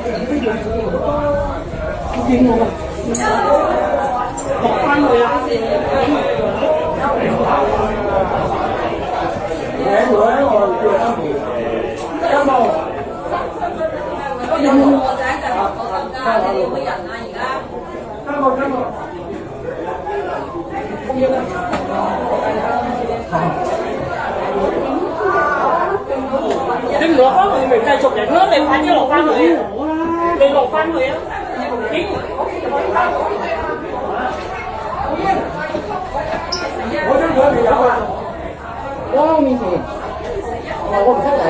好見我落翻去啦。有冇？我就喺度講緊㗎，你哋會人啊而家。跟我。你唔落翻去咪繼續影咯，你快啲落翻去。你落翻去啊！我張台未有啊！我面前，我唔識你，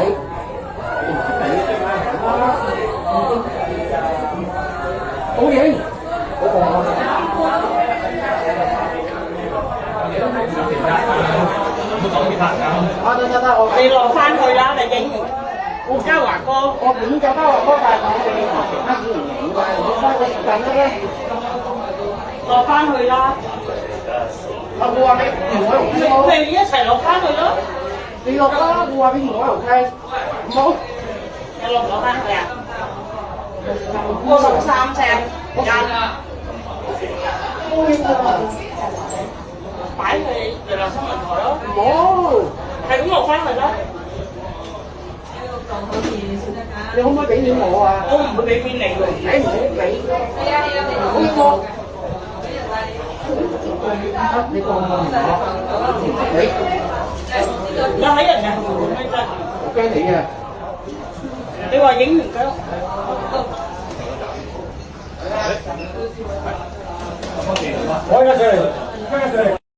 好影，你落翻去啦，你影完。我嘉華哥，我影咗嘉華哥，但係我哋其他演員影㗎，你翻個時間得咧，落翻去啦。我話俾我哋一齊落翻去咯。你落啦，我話俾我又聽，唔好。你落唔落翻去啊？我13隻間。擺去娛樂新聞台咯。唔好，係咁落翻去啦。你可唔可以俾面我啊？我唔會俾面你喎。你唔好俾。係啊，唔好我。你過我唔好。你喺人嘅後面咩啫？我驚你啊！你話影完㗎？我而家上嚟，